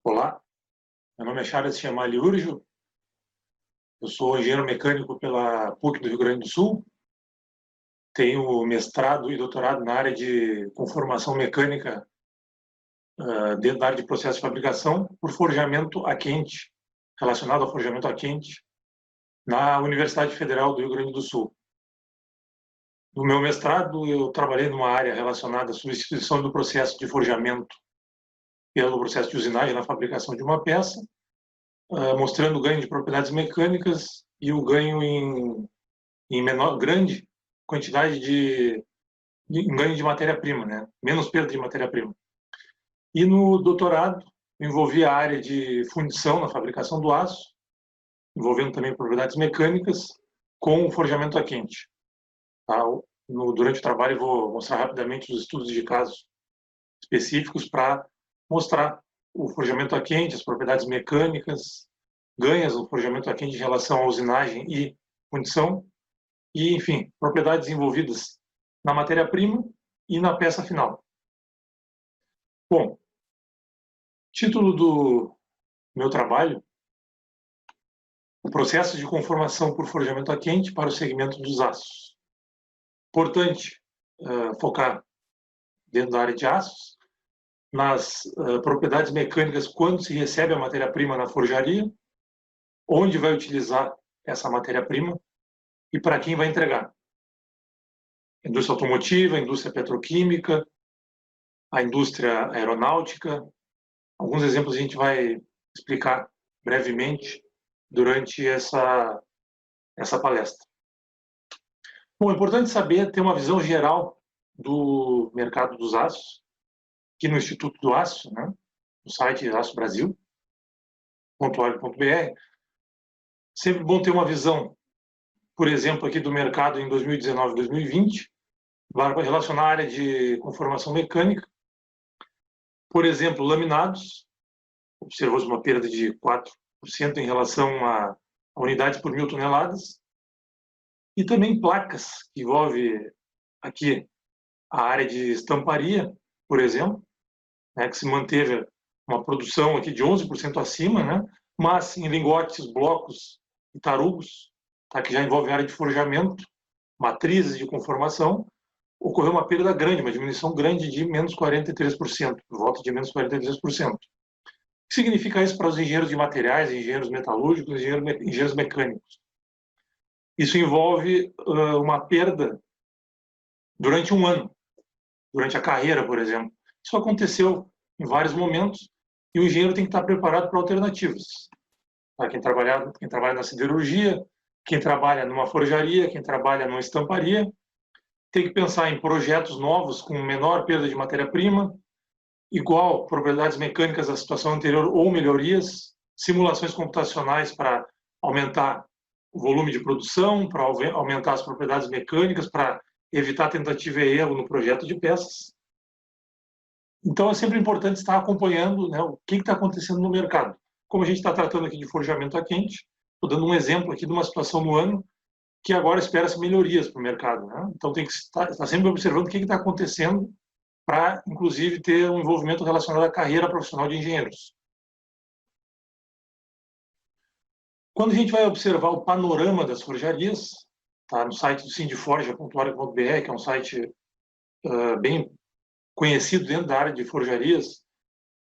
Olá, meu nome é Charles Chamali Urjo, eu sou engenheiro mecânico pela PUC do Rio Grande do Sul, tenho mestrado e doutorado na área de conformação mecânica dentro da área de processo de fabricação por forjamento a quente, relacionado ao forjamento a quente, na Universidade Federal do Rio Grande do Sul. No meu mestrado, eu trabalhei numa área relacionada à substituição do processo de forjamento pelo processo de usinagem na fabricação de uma peça, mostrando o ganho de propriedades mecânicas e o ganho em grande quantidade em ganho de matéria-prima, né? Menos perda de matéria-prima. E no doutorado, envolvi a área de fundição na fabricação do aço, envolvendo também propriedades mecânicas, com o forjamento a quente. Tá? Durante o trabalho, vou mostrar rapidamente os estudos de casos específicos para mostrar o forjamento a quente, as propriedades mecânicas, ganhas no forjamento a quente em relação à usinagem e fundição, e, enfim, propriedades envolvidas na matéria-prima e na peça final. Bom, título do meu trabalho: o processo de conformação por forjamento a quente para o segmento dos aços. Importante focar dentro da área de aços, nas propriedades mecânicas quando se recebe a matéria-prima na forjaria, onde vai utilizar essa matéria-prima e para quem vai entregar. Indústria automotiva, indústria petroquímica, a indústria aeronáutica. Alguns exemplos a gente vai explicar brevemente durante essa palestra. Bom, é importante saber, ter uma visão geral do mercado dos aços, aqui no Instituto do Aço, né, no site açobrasil.org.br. Sempre bom ter uma visão, por exemplo, aqui do mercado em 2019 e 2020, relacionar a área de conformação mecânica. Por exemplo, laminados, observou-se uma perda de 4% em relação a unidades por 1.000 toneladas. E também placas, que envolve aqui a área de estamparia, por exemplo, né, que se manteve uma produção aqui de 11% acima, né, mas em lingotes, blocos e tarugos, tá, que já envolve a área de forjamento, matrizes de conformação, ocorreu uma perda grande, uma diminuição grande de menos 43%, por volta de menos 43%. O que significa isso para os engenheiros de materiais, engenheiros metalúrgicos, engenheiros mecânicos? Isso envolve uma perda durante um ano, durante a carreira, por exemplo. Isso aconteceu em vários momentos e o engenheiro tem que estar preparado para alternativas. Quem trabalha na siderurgia, quem trabalha numa forjaria, quem trabalha numa estamparia, tem que pensar em projetos novos com menor perda de matéria-prima, igual propriedades mecânicas da situação anterior ou melhorias, simulações computacionais para aumentar o volume de produção, para aumentar as propriedades mecânicas, para evitar tentativa e erro no projeto de peças. Então, é sempre importante estar acompanhando, né, o que está acontecendo no mercado. Como a gente está tratando aqui de forjamento a quente, estou dando um exemplo aqui de uma situação no ano que agora espera-se melhorias para o mercado, né? Então, tem que estar sempre observando o que está acontecendo para, inclusive, ter um envolvimento relacionado à carreira profissional de engenheiros. Quando a gente vai observar o panorama das forjarias, tá, no site do sindiforja.org.br, que é um site bem conhecido dentro da área de forjarias,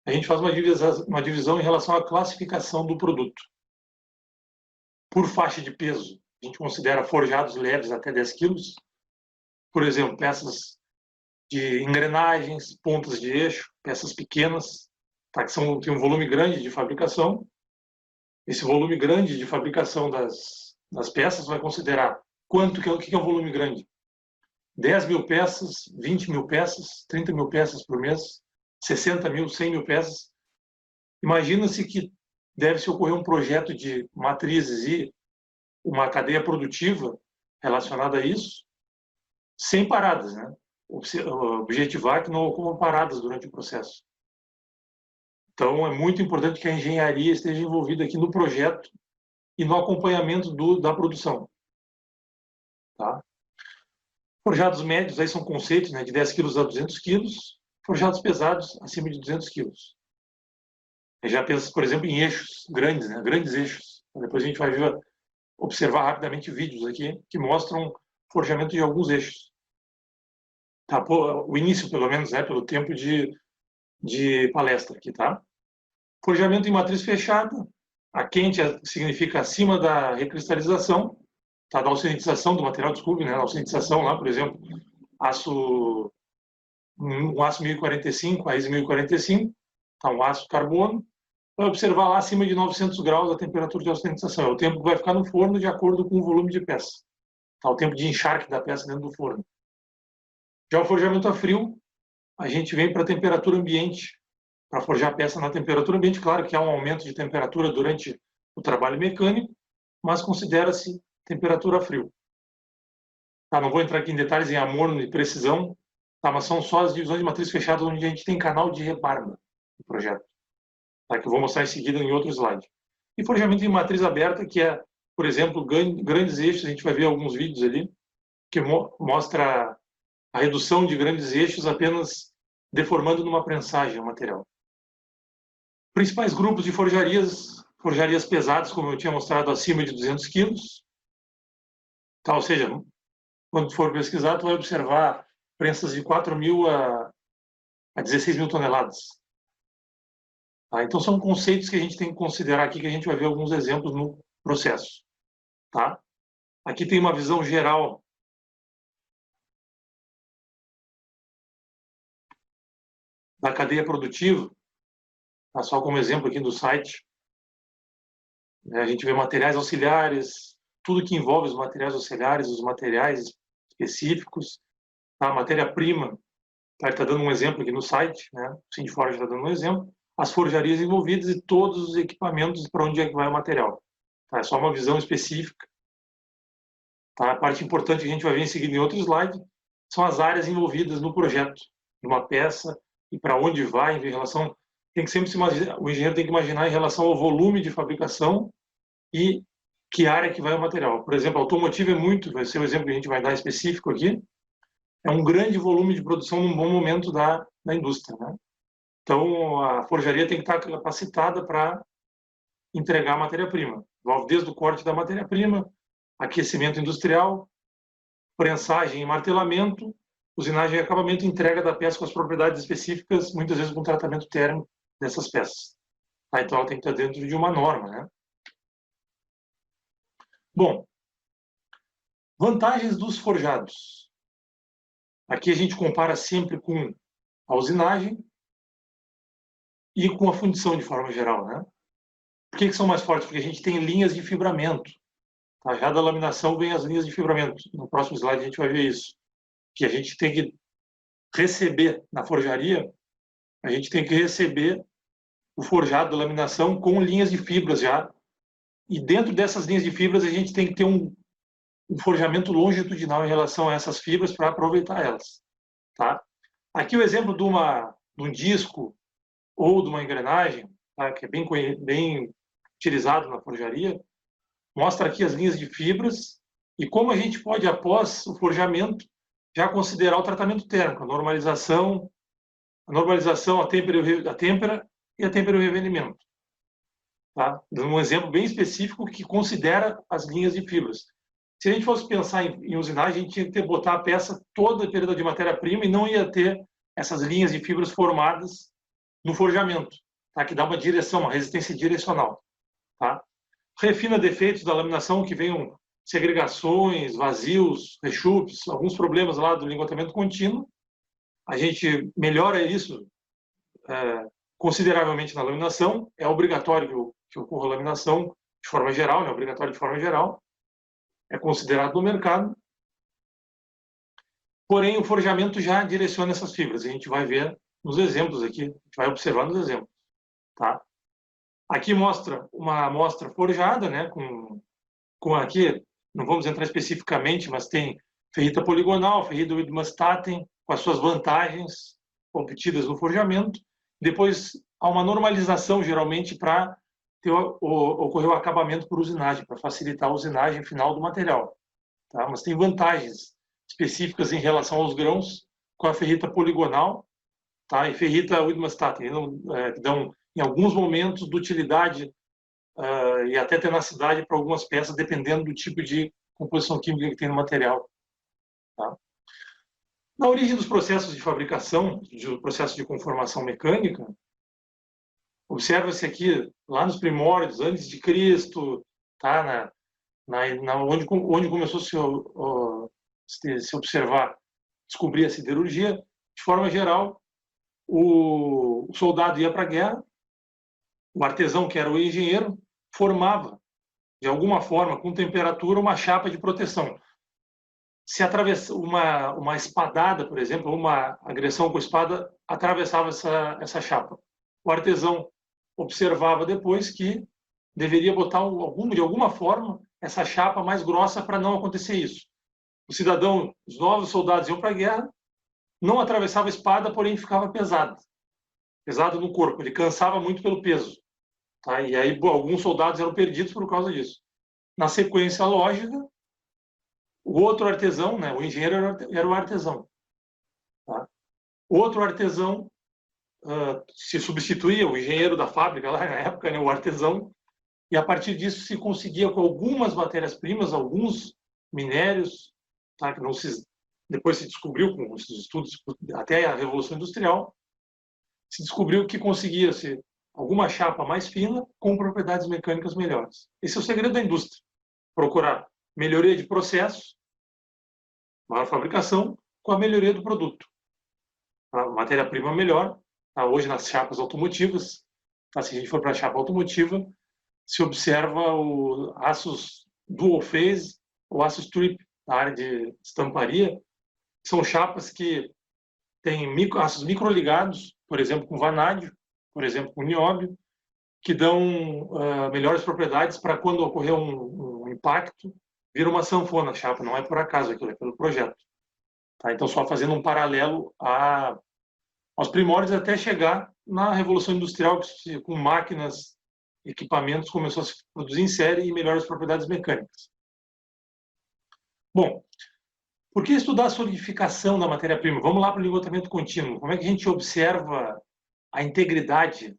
a gente faz uma divisão em relação à classificação do produto. Por faixa de peso, a gente considera forjados leves até 10 quilos, por exemplo, peças de engrenagens, pontas de eixo, peças pequenas, tá, que tem um volume grande de fabricação. Esse volume grande de fabricação das peças vai considerar o que é um volume grande. 10.000 peças, 20.000 peças, 30.000 peças por mês, 60.000, 100.000 peças. Imagina-se que deve-se ocorrer um projeto de matrizes e uma cadeia produtiva relacionada a isso, sem paradas, né? Objetivar que não ocorram paradas durante o processo. Então, é muito importante que a engenharia esteja envolvida aqui no projeto e no acompanhamento da produção. Tá? Forjados médios, aí são conceitos, né, de 10 quilos a 200 quilos, forjados pesados acima de 200 quilos. Já pensa, por exemplo, em eixos grandes, né? Grandes eixos. Depois a gente vai observar rapidamente vídeos aqui que mostram forjamento de alguns eixos. Tá? O início, pelo menos, pelo tempo de palestra aqui, tá? Forjamento em matriz fechada. A quente significa acima da recristalização, tá? Da alcinetização do material, desculpe, né? A alcinetização lá, por exemplo, um aço 1045, raiz 1045, tá? Um aço carbono. Vai observar lá acima de 900 graus a temperatura de alcinetização. É o tempo que vai ficar no forno de acordo com o volume de peça. Tá? O tempo de encharque da peça dentro do forno. Já o forjamento a frio, a gente vem para a temperatura ambiente, para forjar a peça na temperatura ambiente. Claro que há um aumento de temperatura durante o trabalho mecânico, mas considera-se temperatura a frio. Tá? Não vou entrar aqui em detalhes em amorno e precisão, tá? Mas são só as divisões de matriz fechada onde a gente tem canal de rebarba no projeto, tá? Que eu vou mostrar em seguida em outro slide. E forjamento em matriz aberta, que é, por exemplo, grandes eixos, a gente vai ver alguns vídeos ali, que mostra a redução de grandes eixos apenas deformando numa prensagem o material. Principais grupos de forjarias pesadas, como eu tinha mostrado, acima de 200 quilos. Tá? Ou seja, quando for pesquisar, tu vai observar prensas de 4.000 a 16.000 toneladas. Tá? Então, são conceitos que a gente tem que considerar aqui, que a gente vai ver alguns exemplos no processo. Tá? Aqui tem uma visão geral da cadeia produtiva, tá? Só como exemplo aqui do site. A gente vê materiais auxiliares, tudo que envolve os materiais auxiliares, os materiais específicos, a matéria-prima. Tá? Ele está dando um exemplo aqui no site, né? O Sindforge está dando um exemplo. As forjarias envolvidas e todos os equipamentos para onde é que vai o material. Tá? É só uma visão específica. Tá? A parte importante que a gente vai ver em seguida em outro slide são as áreas envolvidas no projeto de uma peça e para onde vai em relação. Tem que sempre o engenheiro tem que imaginar em relação ao volume de fabricação e que área que vai o material. Por exemplo, automotivo vai ser o exemplo que a gente vai dar específico aqui, é um grande volume de produção num bom momento da indústria, né? Então, a forjaria tem que estar capacitada para entregar a matéria-prima. Envolve desde o corte da matéria-prima, aquecimento industrial, prensagem e martelamento, usinagem e acabamento, entrega da peça com as propriedades específicas, muitas vezes com tratamento térmico dessas peças. Tá? Então, ela tem que estar dentro de uma norma, né? Bom, vantagens dos forjados. Aqui a gente compara sempre com a usinagem e com a fundição de forma geral, né? Por que são mais fortes? Porque a gente tem linhas de fibramento. Tá? Já da laminação vem as linhas de fibramento. No próximo slide a gente vai ver isso. Que a gente tem que receber na forjaria, a gente tem que receber o forjado da laminação com linhas de fibras já. E dentro dessas linhas de fibras a gente tem que ter um forjamento longitudinal em relação a essas fibras para aproveitar elas. Tá? Aqui o exemplo de um disco ou de uma engrenagem, tá? Que é bem utilizado na forjaria, mostra aqui as linhas de fibras e como a gente pode, após o forjamento, já considerar o tratamento térmico, a normalização, a têmpera e a têmpera e o revendimento. Tá? Dando um exemplo bem específico que considera as linhas de fibras. Se a gente fosse pensar em usinagem, a gente tinha que botar a peça toda a período de matéria-prima e não ia ter essas linhas de fibras formadas no forjamento, tá? Que dá uma direção, uma resistência direcional. Tá? Refina defeitos da laminação, que venham segregações, vazios, rechupes, alguns problemas lá do linguatamento contínuo. A gente melhora isso consideravelmente na laminação. É obrigatório que ocorra a laminação de forma geral, é obrigatório de forma geral. É considerado no mercado. Porém, o forjamento já direciona essas fibras. A gente vai ver nos exemplos aqui, a gente vai observar nos exemplos. Tá? Aqui mostra uma amostra forjada, né, com aqui, não vamos entrar especificamente, mas tem ferrita poligonal, ferrita Widmanstätten, com as suas vantagens obtidas no forjamento. Depois, há uma normalização, geralmente, para ocorrer o acabamento por usinagem, para facilitar a usinagem final do material. Tá? Mas tem vantagens específicas em relação aos grãos com a ferrita poligonal, tá? E ferrita Widmanstätten, que dão em alguns momentos, de utilidade e até tenacidade para algumas peças, dependendo do tipo de composição química que tem no material. Tá? Na origem dos processos de fabricação, do processo de conformação mecânica, observa-se aqui, lá nos primórdios, antes de Cristo, tá? Onde começou a se observar, descobrir a siderurgia, de forma geral, o soldado ia para a guerra, o artesão, que era o engenheiro, formava, de alguma forma, com temperatura, uma chapa de proteção. Se atravessa uma espadada, por exemplo, uma agressão com espada, atravessava essa chapa. O artesão observava depois que deveria botar de alguma forma essa chapa mais grossa para não acontecer isso. O cidadão, os novos soldados iam para a guerra, não atravessava a espada, porém ficava pesado no corpo, ele cansava muito pelo peso. Tá? E aí alguns soldados eram perdidos por causa disso. Na sequência lógica, o outro artesão, né, o engenheiro era o artesão. Tá? O outro artesão se substituía, o engenheiro da fábrica, lá na época, né, o artesão, e a partir disso se conseguia com algumas matérias-primas, alguns minérios, tá, que depois se descobriu com os estudos, até a Revolução Industrial, se descobriu que conseguia-se alguma chapa mais fina com propriedades mecânicas melhores. Esse é o segredo da indústria. Procurar melhoria de processo, maior fabricação, com a melhoria do produto. A matéria-prima melhor, tá? Hoje nas chapas automotivas, tá? Se a gente for para a chapa automotiva, se observa o aços dual phase ou aços trip, na área de estamparia, são chapas que têm aços microligados, por exemplo, com vanádio, por exemplo, com nióbio, que dão melhores propriedades para quando ocorrer um impacto, vira uma sanfona a chapa, não é por acaso aquilo, é pelo projeto. Tá? Então, só fazendo um paralelo aos primórdios até chegar na Revolução Industrial, que com máquinas, equipamentos, começou a se produzir em série e melhores propriedades mecânicas. Bom, por que estudar a solidificação da matéria-prima? Vamos lá para o ligotamento contínuo. Como é que a gente observa a integridade?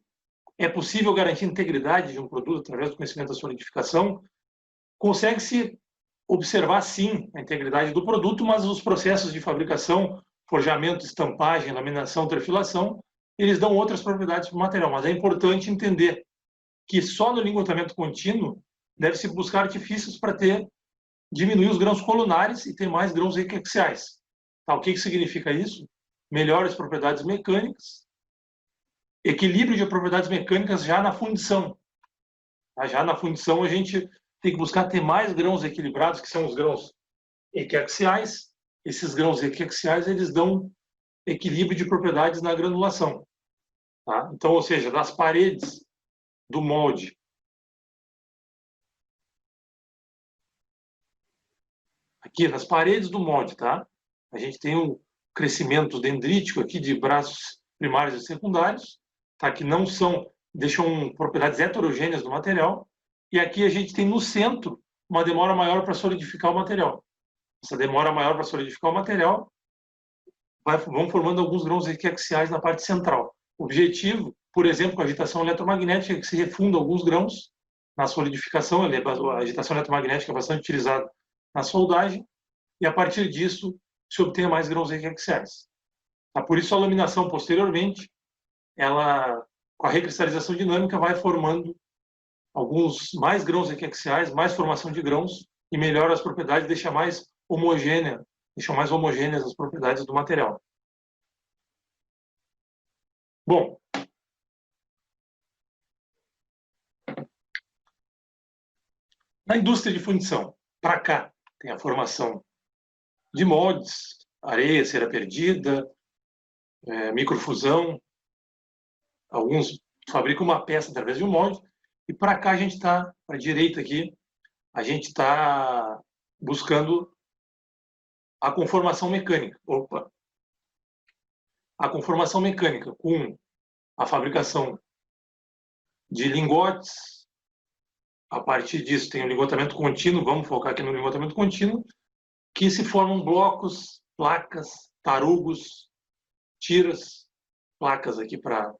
É possível garantir a integridade de um produto através do conhecimento da solidificação? Consegue-se observar, sim, a integridade do produto, mas os processos de fabricação, forjamento, estampagem, laminação, trefilação, eles dão outras propriedades para o material. Mas é importante entender que só no ligotamento contínuo deve-se buscar artifícios para diminuir os grãos colunares e ter mais grãos equiaxiais. Tá, o que significa isso? Melhores propriedades mecânicas, equilíbrio de propriedades mecânicas já na fundição. Tá? Já na fundição a gente tem que buscar ter mais grãos equilibrados, que são os grãos equiaxiais. Esses grãos equiaxiais, eles dão equilíbrio de propriedades na granulação. Tá? Então, ou seja, das paredes do molde, aqui nas paredes do molde, tá? A gente tem um crescimento dendrítico aqui de braços primários e secundários, tá? Que não deixam propriedades heterogêneas do material. E aqui a gente tem no centro uma demora maior para solidificar o material. Essa demora maior para solidificar o material vão formando alguns grãos equiaxiais na parte central. O objetivo, por exemplo, com a agitação eletromagnética, é que se refunda alguns grãos na solidificação. A agitação eletromagnética é bastante utilizada na soldagem, e a partir disso se obtenha mais grãos equiaxiais. Tá? Por isso a laminação posteriormente, ela, com a recristalização dinâmica, vai formando alguns mais grãos equiaxiais, mais formação de grãos, e melhora as propriedades, deixam mais homogêneas as propriedades do material. Bom, na indústria de fundição, para cá, tem a formação de moldes, areia, cera perdida, microfusão. Alguns fabricam uma peça através de um molde. E para cá a gente está, para a direita aqui, a gente está buscando a conformação mecânica. Opa! A conformação mecânica com a fabricação de lingotes. A partir disso tem o ligotamento contínuo, vamos focar aqui no ligotamento contínuo, que se formam blocos, placas, tarugos, tiras, placas aqui para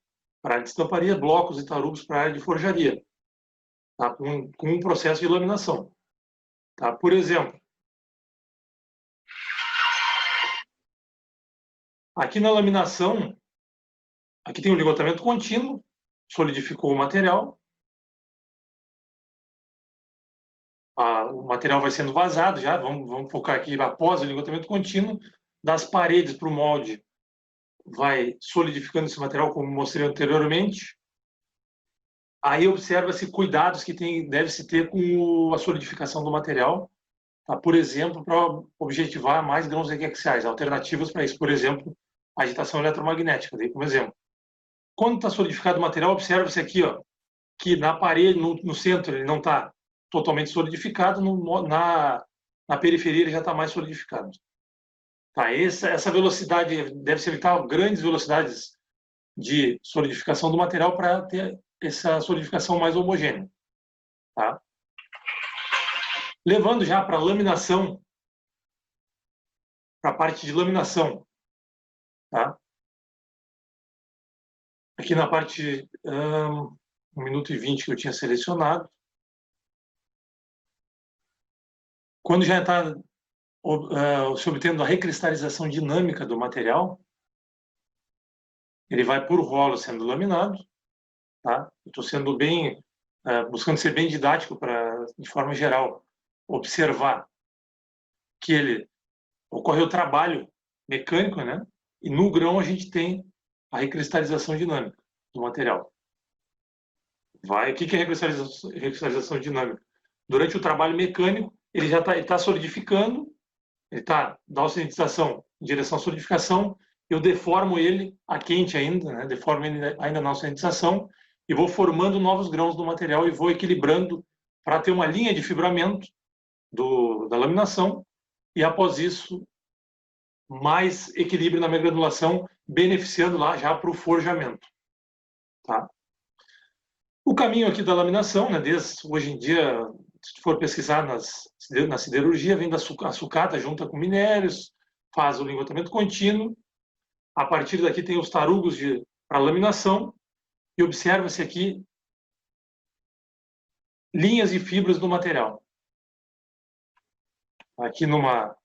para a área de estamparia, blocos e tarugos para a área de forjaria, tá? Com um processo de laminação. Tá? Por exemplo, aqui na laminação, aqui tem um ligotamento contínuo, solidificou o material, o material vai sendo vazado já, vamos focar aqui após o ligotamento contínuo, das paredes para o molde, vai solidificando esse material, como mostrei anteriormente. Aí observa-se cuidados que deve-se ter com a solidificação do material, tá? Por exemplo, para objetivar mais grãos equiaxiais, alternativas para isso, por exemplo, a agitação eletromagnética, dei como exemplo. Quando está solidificado o material, observa-se aqui, ó, que na parede, no centro, ele não está totalmente solidificado, na periferia ele já está mais solidificado. Tá, essa velocidade, deve-se evitar grandes velocidades de solidificação do material para ter essa solidificação mais homogênea. Tá? Levando já para a laminação, para a parte de laminação. Tá? Aqui na parte 1 minuto e 20 que eu tinha selecionado. Quando já está se obtendo a recristalização dinâmica do material, ele vai por rolo sendo laminado. Tá? Estou sendo buscando ser bem didático para, de forma geral, observar que ele ocorre o trabalho mecânico, né? E no grão a gente tem a recristalização dinâmica do material. O que é recristalização dinâmica? Durante o trabalho mecânico, ele já está solidificando, ele está da oxidatização em direção à solidificação, eu deformo ele a quente ainda, né? Deformo ele ainda na oxidatização e vou formando novos grãos do material e vou equilibrando para ter uma linha de fibramento da laminação e, após isso, mais equilíbrio na minha granulação, beneficiando lá já para o forjamento. Tá? O caminho aqui da laminação, né, desde hoje em dia, se for pesquisar na siderurgia, vem da sucata, junta com minérios, faz o lingotamento contínuo. A partir daqui tem os tarugos para laminação e observa-se aqui linhas e fibras do material. Aqui numa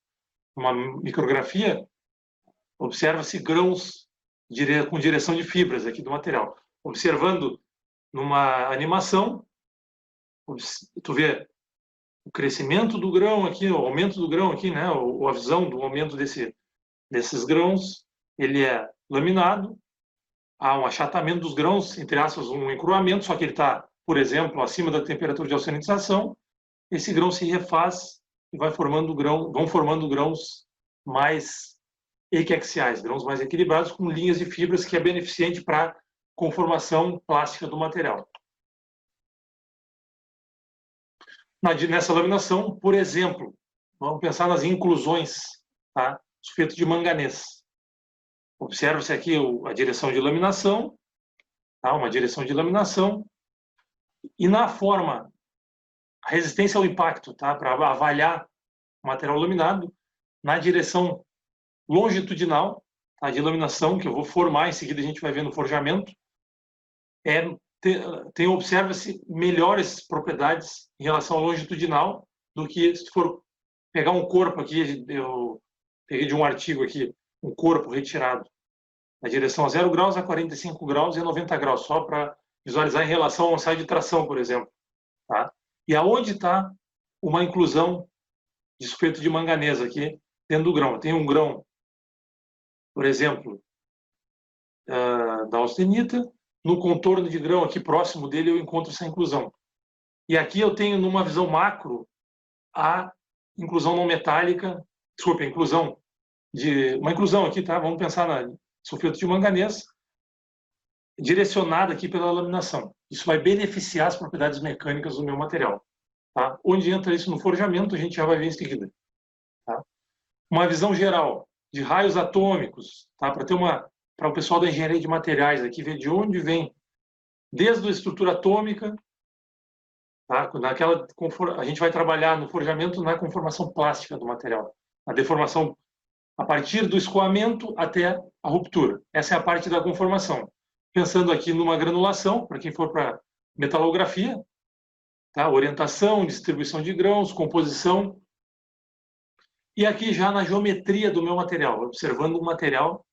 micrografia, observa-se grãos com direção de fibras aqui do material. Observando numa animação, tu vê o crescimento do grão aqui, o aumento do grão aqui, né? A visão do aumento desses grãos, ele é laminado, há um achatamento dos grãos, entre aspas, um encruamento, só que ele está, por exemplo, acima da temperatura de alcalinização, esse grão se refaz e vão formando grãos mais equiaxiais, grãos mais equilibrados, com linhas de fibras, que é beneficente para a conformação plástica do material. Nessa laminação, por exemplo, vamos pensar nas inclusões, tá? Sulfeto de manganês. Observa-se aqui a direção de laminação, tá? Uma direção de laminação, e na forma, a resistência ao impacto, tá? Para avaliar o material laminado, na direção longitudinal, tá? De laminação, que eu vou formar, em seguida a gente vai ver no forjamento, observa-se melhores propriedades em relação ao longitudinal do que se for pegar um corpo aqui, eu peguei de um artigo aqui, um corpo retirado na direção a 0 graus, a 45 graus e a 90 graus, só para visualizar em relação ao ensaio de tração, por exemplo. Tá? E aonde está uma inclusão de sulfeto de manganês aqui dentro do grão? Tem um grão, por exemplo, da austenita, no contorno de grão aqui próximo dele eu encontro essa inclusão. E aqui eu tenho, numa visão macro, a inclusão não metálica, desculpa, uma inclusão aqui, tá? Vamos pensar na sulfeto de manganês, direcionada aqui pela laminação. Isso vai beneficiar as propriedades mecânicas do meu material. Tá? Onde entra isso no forjamento, a gente já vai ver em seguida. Tá? Uma visão geral de raios atômicos, tá? Para o pessoal da engenharia de materiais aqui ver de onde vem, desde a estrutura atômica, tá? A gente vai trabalhar no forjamento na conformação plástica do material, a deformação a partir do escoamento até a ruptura. Essa é a parte da conformação. Pensando aqui numa granulação, para quem for para metalografia, tá? Orientação, distribuição de grãos, composição. E aqui já na geometria do meu material, observando o material,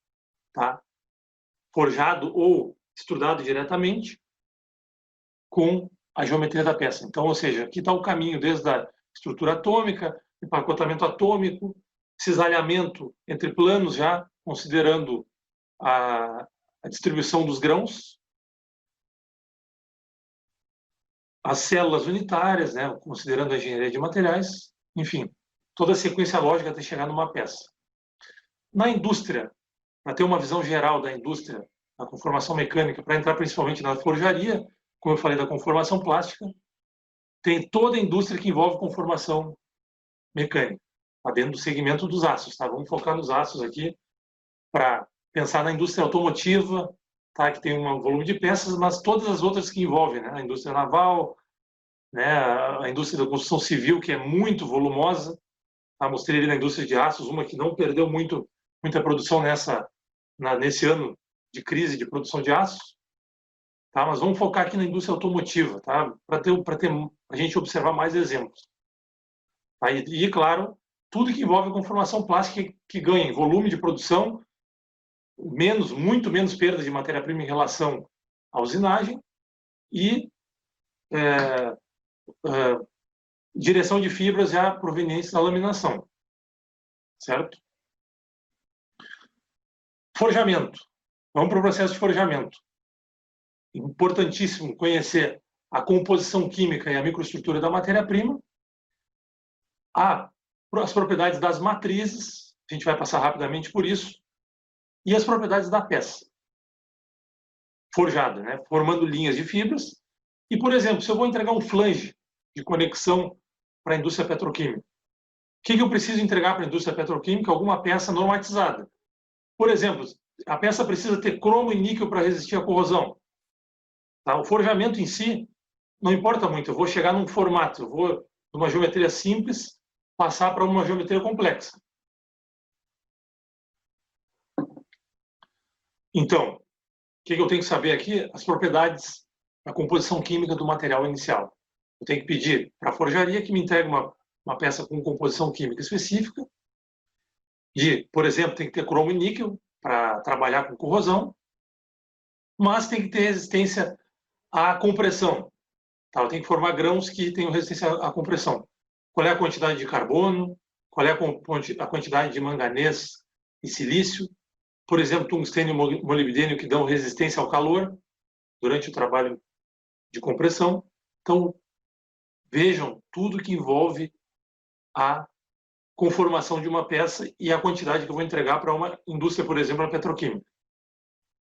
tá? Forjado ou estudado diretamente com a geometria da peça. Então, ou seja, aqui está o caminho desde a estrutura atômica, empacotamento atômico, cisalhamento entre planos já, considerando a distribuição dos grãos, as células unitárias, né, considerando a engenharia de materiais, enfim, toda a sequência lógica até chegar numa peça. Na indústria, para ter uma visão geral da indústria, da conformação mecânica, para entrar principalmente na forjaria, como eu falei da conformação plástica, tem toda a indústria que envolve conformação mecânica, tá dentro do segmento dos aços, tá? Vamos focar nos aços aqui para pensar na indústria automotiva, tá? Que tem um volume de peças, mas todas as outras que envolvem, né? A indústria naval, né? A indústria da construção civil, que é muito volumosa, tá? Mostrei ali na indústria de aços, uma que não perdeu muita produção nesse ano de crise de produção de aços, tá? Mas vamos focar aqui na indústria automotiva, tá? Para a gente observar mais exemplos. Tá? E, claro, tudo que envolve conformação plástica que ganha em volume de produção, muito menos perda de matéria-prima em relação à usinagem e direção de fibras já provenientes da laminação, certo? Forjamento. Vamos para o processo de forjamento. Importantíssimo conhecer a composição química e a microestrutura da matéria-prima, as propriedades das matrizes, a gente vai passar rapidamente por isso, e as propriedades da peça forjada, né? Formando linhas de fibras. E, por exemplo, se eu vou entregar um flange de conexão para a indústria petroquímica, o que eu preciso entregar para a indústria petroquímica? Alguma peça normatizada. Por exemplo, a peça precisa ter cromo e níquel para resistir à corrosão. Tá? O forjamento em si não importa muito, eu vou chegar num formato, eu vou de uma geometria simples passar para uma geometria complexa. Então, o que eu tenho que saber aqui? As propriedades da composição química do material inicial. Eu tenho que pedir para a forjaria que me entregue uma peça com composição química específica. Por exemplo, tem que ter cromo e níquel para trabalhar com corrosão, mas tem que ter resistência à compressão. Tá? Eu tenho que formar grãos que tenham resistência à compressão. Qual é a quantidade de carbono? Qual é a quantidade de manganês e silício? Por exemplo, tungstênio e molibdênio que dão resistência ao calor durante o trabalho de compressão. Então, vejam tudo que envolve a conformação de uma peça e a quantidade que eu vou entregar para uma indústria, por exemplo, a petroquímica.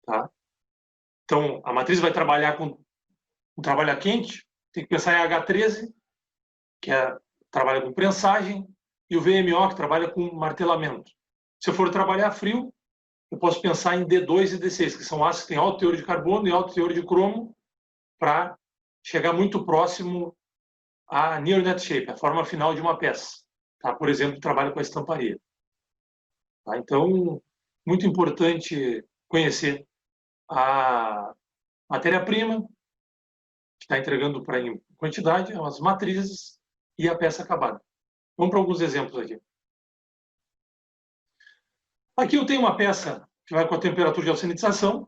Tá? Então, a matriz vai trabalhar com um trabalho a quente, tem que pensar em H13, que trabalha com prensagem, e o VMO, que trabalha com martelamento. Se eu for trabalhar a frio, eu posso pensar em D2 e D6, que são ácidos que têm alto teor de carbono e alto teor de cromo, para chegar muito próximo a near net shape, a forma final de uma peça. Tá? Por exemplo, trabalho com a estamparia. Tá? Então, muito importante conhecer a matéria-prima, que está entregando para em quantidade, as matrizes e a peça acabada. Vamos para alguns exemplos aqui. Aqui eu tenho uma peça que vai com a temperatura de alcinetização,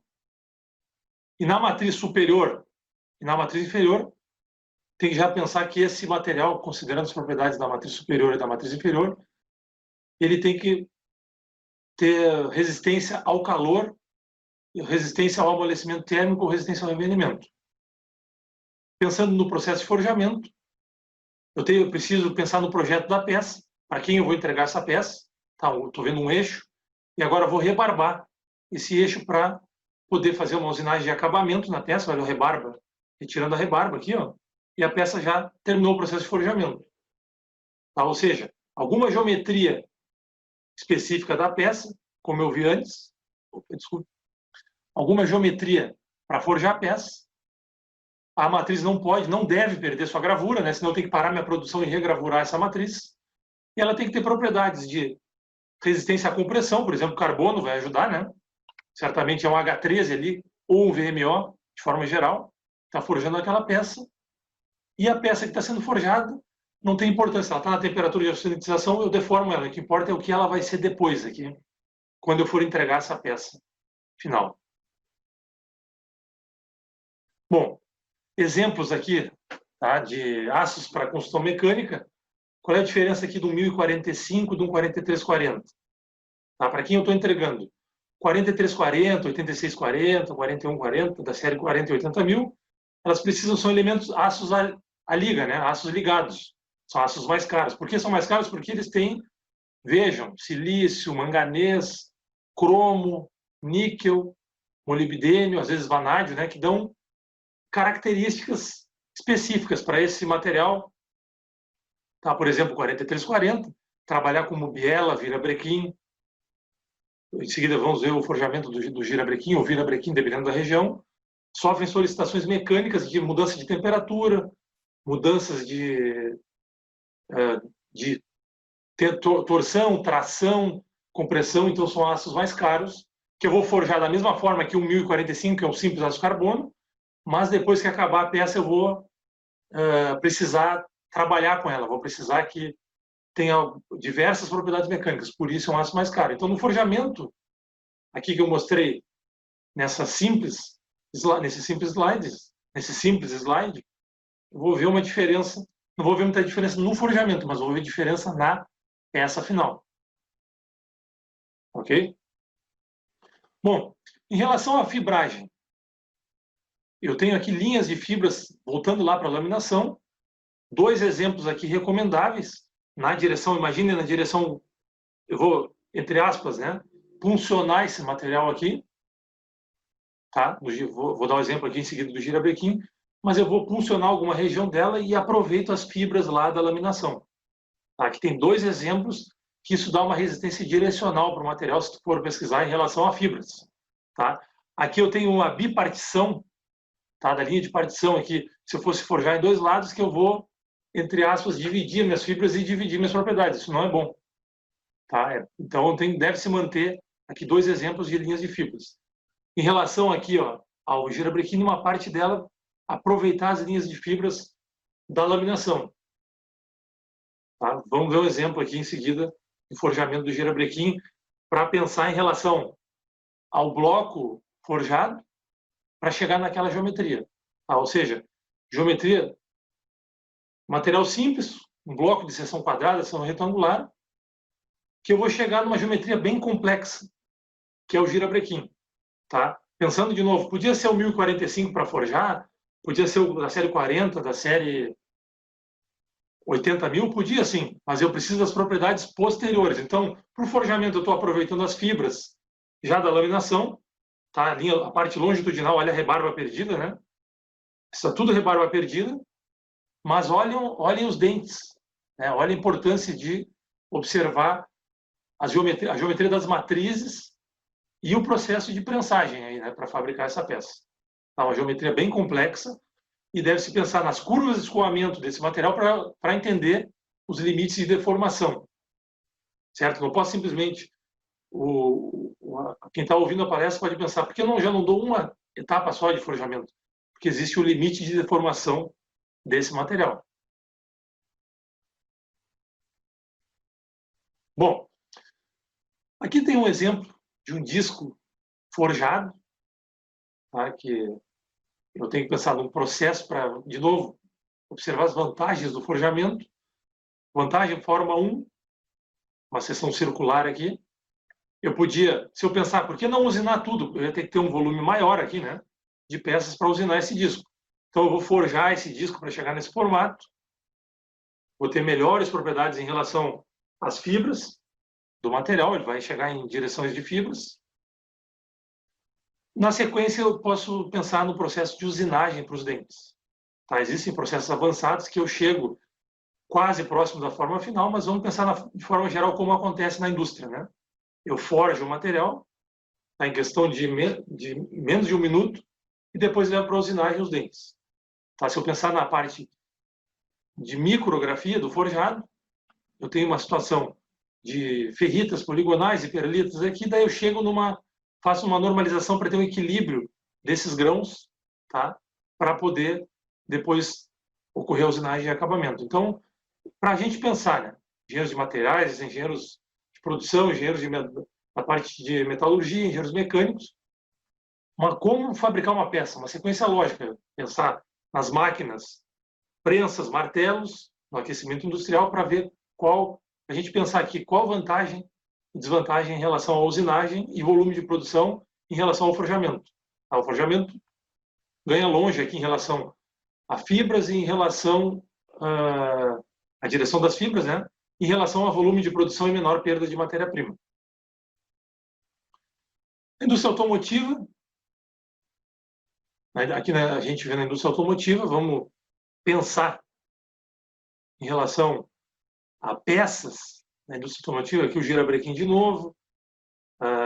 e na matriz superior e na matriz inferior, tem que já pensar que esse material, considerando as propriedades da matriz superior e da matriz inferior, ele tem que ter resistência ao calor, resistência ao amolecimento térmico ou resistência ao envenenamento. Pensando no processo de forjamento, eu preciso pensar no projeto da peça, para quem eu vou entregar essa peça. Tá, estou vendo um eixo, e agora vou rebarbar esse eixo para poder fazer uma usinagem de acabamento na peça. Olha o rebarba, retirando a rebarba aqui, ó, e a peça já terminou o processo de forjamento. Tá? Ou seja, alguma geometria específica da peça, como eu vi antes, alguma geometria para forjar a peça. A matriz não deve perder sua gravura, né? Senão eu tenho que parar minha produção e regravurar essa matriz. E ela tem que ter propriedades de resistência à compressão, por exemplo, carbono vai ajudar, né? Certamente é um H13 ali, ou um VMO, de forma geral, está forjando aquela peça, e a peça que está sendo forjada não tem importância, ela está na temperatura de auxinetização, eu deformo ela, o que importa é o que ela vai ser depois aqui, quando eu for entregar essa peça final. Bom, exemplos aqui, tá, de aços para construção mecânica. Qual é a diferença aqui do 1045 e do 4340? Tá, para quem eu estou entregando? 4340, 8640, 4140, da série 40 e 80 mil, elas precisam, são elementos, aços a liga, né? Aços ligados. São aços mais caros. Por que são mais caros? Porque eles têm, vejam, silício, manganês, cromo, níquel, molibdênio, às vezes vanádio, né? Que dão características específicas para esse material. Tá, por exemplo, 4340, trabalhar como biela, virabrequim. Em seguida vamos ver o forjamento do girabrequim ou virabrequim, dependendo da região. Sofrem solicitações mecânicas de mudança de temperatura, mudanças de torção, tração, compressão. Então são aços mais caros, que eu vou forjar da mesma forma que o 1045, que é um simples aço carbono, mas depois que acabar a peça eu vou precisar trabalhar com ela, vou precisar que tenha diversas propriedades mecânicas, por isso é um aço mais caro. Então, no forjamento, aqui que eu mostrei nesse simples slide, eu vou ver uma diferença, não vou ver muita diferença no forjamento, mas vou ver diferença na peça final. Ok? Bom, em relação à fibragem, eu tenho aqui linhas de fibras, voltando lá para a laminação, dois exemplos aqui recomendáveis, na direção, imagine na direção, eu vou, entre aspas, né, puncionar esse material aqui, tá? Vou dar um exemplo aqui em seguida do girabrequim, mas eu vou puncionar alguma região dela e aproveito as fibras lá da laminação. Tá? Aqui tem dois exemplos que isso dá uma resistência direcional para o material, se tu for pesquisar em relação a fibras. Tá? Aqui eu tenho uma bipartição, tá? Da linha de partição aqui, se eu fosse forjar em dois lados, que eu vou, entre aspas, dividir minhas fibras e dividir minhas propriedades. Isso não é bom. Tá? Então, deve-se manter aqui dois exemplos de linhas de fibras. Em relação aqui, ó, ao girabrequim, uma parte dela, aproveitar as linhas de fibras da laminação. Tá? Vamos ver um exemplo aqui em seguida do forjamento do girabrequim para pensar em relação ao bloco forjado para chegar naquela geometria. Tá? Ou seja, geometria, material simples, um bloco de seção quadrada, seção retangular, que eu vou chegar numa geometria bem complexa, que é o girabrequim. Tá? Pensando de novo, podia ser o 1045 para forjar, podia ser o da série 40, da série 80 mil, podia sim, mas eu preciso das propriedades posteriores. Então, para o forjamento, eu estou aproveitando as fibras já da laminação, tá? A parte longitudinal, olha a rebarba perdida, né? Isso é tudo rebarba perdida, mas olhem os dentes, né? Olha a importância de observar a geometria das matrizes e o processo de prensagem aí, né, para fabricar essa peça. Tá, uma geometria bem complexa e deve-se pensar nas curvas de escoamento desse material para entender os limites de deformação. Certo? Não posso simplesmente... quem está ouvindo a palestra pode pensar, por que eu já não dou uma etapa só de forjamento? Porque existe o limite de deformação desse material. Bom, aqui tem um exemplo de um disco forjado, tá, que eu tenho que pensar num processo para, de novo, observar as vantagens do forjamento. Vantagem, forma 1, uma seção circular aqui. Eu podia, se eu pensar, por que não usinar tudo? Eu ia ter que ter um volume maior aqui, né, de peças para usinar esse disco. Então eu vou forjar esse disco para chegar nesse formato. Vou ter melhores propriedades em relação às fibras do material, ele vai chegar em direções de fibras. Na sequência, eu posso pensar no processo de usinagem para os dentes. Tá? Existem processos avançados que eu chego quase próximo da forma final, mas vamos pensar de forma geral como acontece na indústria. Né? Eu forjo o material, tá, em questão de menos de 1 minuto, e depois levo para a usinagem os dentes. Tá? Se eu pensar na parte de micrografia do forjado, eu tenho uma situação de ferritas poligonais e perlitas aqui, daí eu chego faço uma normalização para ter um equilíbrio desses grãos, tá? Para poder depois ocorrer a usinagem e acabamento. Então, para a gente pensar, né? Engenheiros de materiais, engenheiros de produção, engenheiros da parte de metalurgia, engenheiros mecânicos, como fabricar uma peça, uma sequência lógica, pensar nas máquinas, prensas, martelos, no aquecimento industrial, para ver a gente pensar aqui qual vantagem e desvantagem em relação à usinagem e volume de produção em relação ao forjamento. O forjamento ganha longe aqui em relação a fibras e em relação à direção das fibras, né? Em relação a volume de produção e menor perda de matéria-prima. Indústria automotiva. Aqui, né, a gente vê na indústria automotiva, vamos pensar em relação a peças na indústria automotiva, aqui o girabrequim de novo,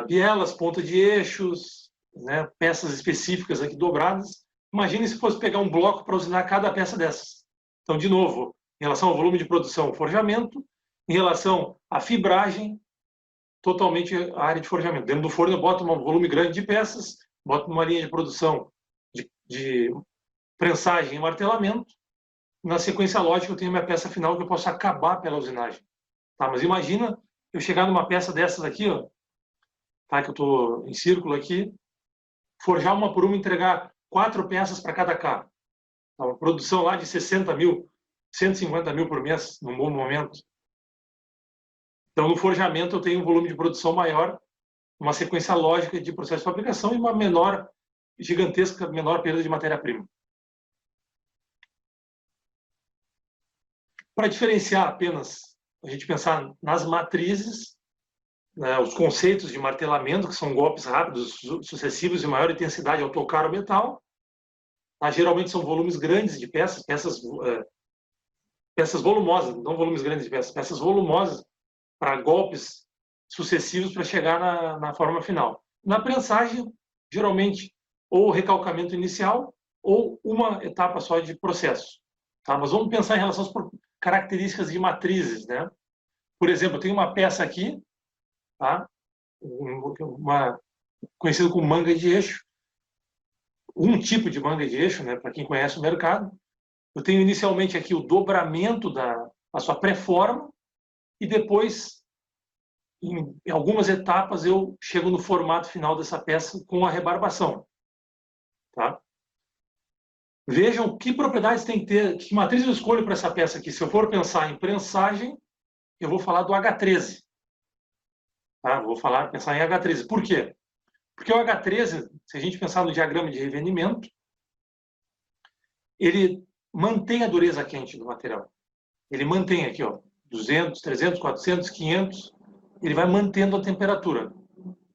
bielas, ponta de eixos, né, peças específicas aqui dobradas. Imagine se fosse pegar um bloco para usinar cada peça dessas. Então, de novo, em relação ao volume de produção, forjamento, em relação à fibragem, totalmente a área de forjamento. Dentro do forno eu boto um volume grande de peças, boto numa linha de produção de prensagem e martelamento. Na sequência lógica eu tenho minha peça final que eu posso acabar pela usinagem. Tá, mas imagina eu chegar numa peça dessas aqui, ó, tá, que eu estou em círculo aqui, forjar uma por uma, entregar 4 peças para cada carro. Tá, uma produção lá de 60 mil, 150 mil por mês, num bom momento. Então, no forjamento, eu tenho um volume de produção maior, uma sequência lógica de processo de fabricação e uma gigantesca menor perda de matéria-prima. Para diferenciar apenas, a gente pensar nas matrizes, né, os conceitos de martelamento, que são golpes rápidos, sucessivos de maior intensidade ao tocar o metal. Geralmente são volumes grandes de peças volumosas, não volumes grandes de peças volumosas para golpes sucessivos para chegar na forma final. Na prensagem, geralmente, ou recalcamento inicial ou uma etapa só de processo. Tá? Mas vamos pensar em relação às características de matrizes, né? Por exemplo, eu tenho uma peça aqui, tá? Conhecido como manga de eixo, um tipo de manga de eixo, né? Para quem conhece o mercado. Eu tenho inicialmente aqui o dobramento da sua pré-forma e depois, em algumas etapas, eu chego no formato final dessa peça com a rebarbação. Tá? Vejam que propriedades tem que ter, que matriz eu escolho para essa peça aqui. Se eu for pensar em prensagem, eu vou falar do H13. Tá? Vou pensar em H13. Por quê? Porque o H13, se a gente pensar no diagrama de revenimento, ele mantém a dureza quente do material. Ele mantém aqui, ó, 200, 300, 400, 500, ele vai mantendo a temperatura.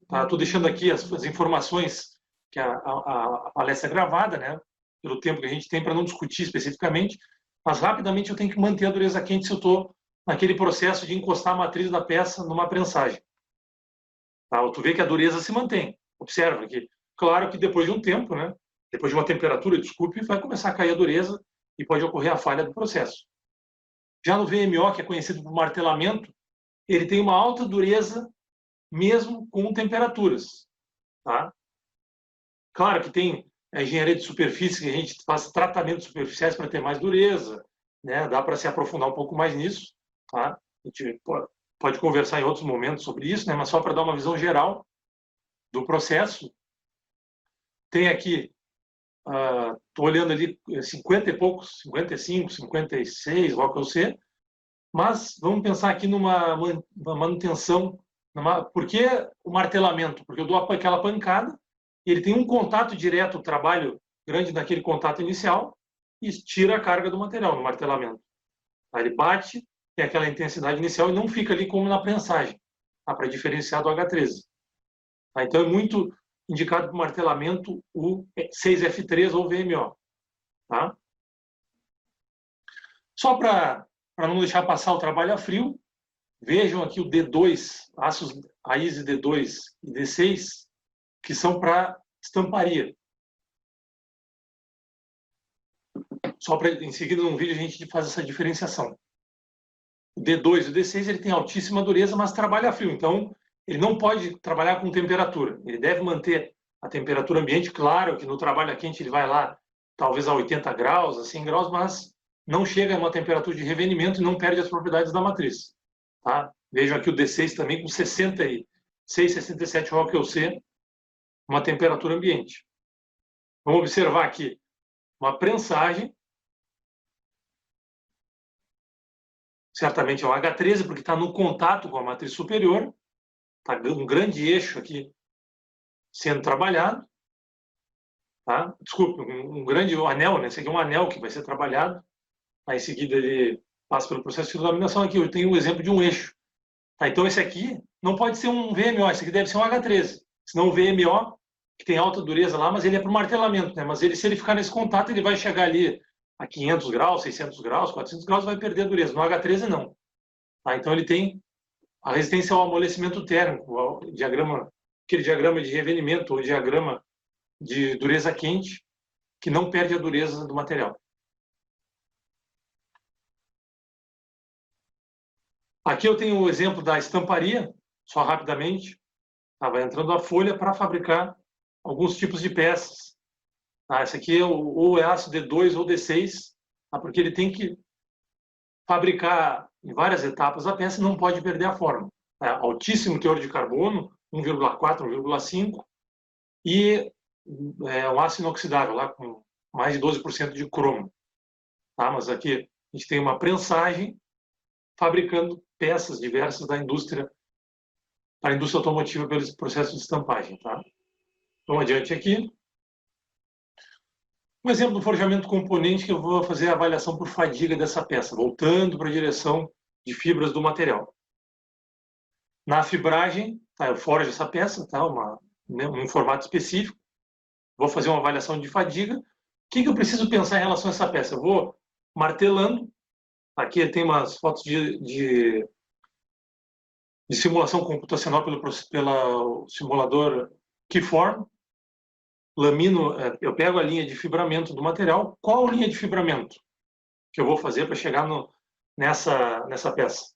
Tá? Estou deixando aqui as informações que a palestra é gravada, né? Pelo tempo que a gente tem para não discutir especificamente, mas rapidamente eu tenho que manter a dureza quente se eu estou naquele processo de encostar a matriz da peça numa prensagem. Tá? Tu vê que a dureza se mantém. Observa aqui. Claro que depois de um tempo, né? Depois de uma temperatura, desculpe, vai começar a cair a dureza e pode ocorrer a falha do processo. Já no VMO, que é conhecido por martelamento, ele tem uma alta dureza mesmo com temperaturas. Tá? Claro que tem a engenharia de superfície, que a gente faz tratamentos superficiais para ter mais dureza, né? Dá para se aprofundar um pouco mais nisso. Tá? A gente pode conversar em outros momentos sobre isso, né? Mas só para dar uma visão geral do processo. Tem aqui, estou olhando ali 50 e poucos, 55, 56, qual que eu sei, mas vamos pensar aqui numa manutenção. Por que o martelamento? Porque eu dou aquela pancada, ele tem um contato direto, o trabalho grande naquele contato inicial, e tira a carga do material no martelamento. Aí ele bate, tem aquela intensidade inicial e não fica ali como na prensagem, para diferenciar do H13. Então é muito indicado para o martelamento o 6F3 ou VMO. Tá? Só para não deixar passar o trabalho a frio, vejam aqui o D2, aços AISE D2 e D6, que são para estamparia. Só para, em seguida, num vídeo, a gente faz essa diferenciação. O D2 e o D6 ele tem altíssima dureza, mas trabalha a frio. Então, ele não pode trabalhar com temperatura. Ele deve manter a temperatura ambiente. Claro que no trabalho quente ele vai lá, talvez a 80 graus, a 100 graus, mas não chega a uma temperatura de revenimento e não perde as propriedades da matriz. Tá? Vejam aqui o D6 também com 66, 67 ROC-UC, uma temperatura ambiente. Vamos observar aqui uma prensagem. Certamente é o H13, porque está no contato com a matriz superior. Está um grande eixo aqui sendo trabalhado. Tá? Desculpe, um grande anel, né? Esse aqui é um anel que vai ser trabalhado. Aí, em seguida, ele passa pelo processo de laminação. Aqui eu tenho um exemplo de um eixo. Tá? Então, esse aqui não pode ser um VMO, esse aqui deve ser um H13. Senão o VMO, que tem alta dureza lá, mas ele é para o martelamento. Né? Mas ele, se ele ficar nesse contato, ele vai chegar ali a 500 graus, 600 graus, 400 graus, vai perder a dureza. No H13, não. Tá? Então, ele tem a resistência ao amolecimento térmico, aquele diagrama de revenimento ou diagrama de dureza quente, que não perde a dureza do material. Aqui eu tenho o exemplo da estamparia, só rapidamente. Vai entrando a folha para fabricar alguns tipos de peças. Esse aqui ou é aço D2 ou D6, porque ele tem que fabricar em várias etapas a peça e não pode perder a forma. Altíssimo teor de carbono, 1,4, 1,5, e um aço inoxidável, lá com mais de 12% de cromo. Mas aqui a gente tem uma prensagem fabricando peças diversas da indústria, para a indústria automotiva pelo processo de estampagem. Tá? Vamos adiante aqui. Um exemplo do forjamento componente que eu vou fazer a avaliação por fadiga dessa peça, voltando para a direção de fibras do material. Na fibragem, eu forjo essa peça, um formato específico. Vou fazer uma avaliação de fadiga. O que eu preciso pensar em relação a essa peça? Eu vou martelando. Aqui tem umas fotos de simulação computacional pelo simulador Keyform. Lamino, eu pego a linha de fibramento do material. Qual linha de fibramento que eu vou fazer para chegar nessa peça?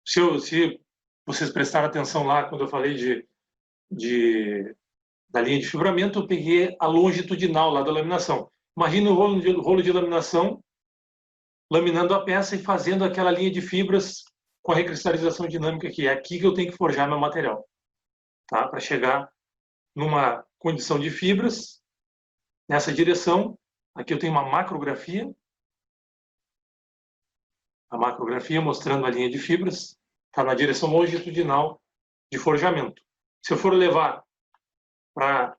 Se vocês prestaram atenção lá, quando eu falei da linha de fibramento, eu peguei a longitudinal lá da laminação. Imagina o rolo de laminação, laminando a peça e fazendo aquela linha de fibras com a recristalização dinâmica aqui. É aqui que eu tenho que forjar meu material, tá? Para chegar numa condição de fibras, nessa direção. Aqui eu tenho uma macrografia. A macrografia mostrando a linha de fibras. Está na direção longitudinal de forjamento. Se eu for levar para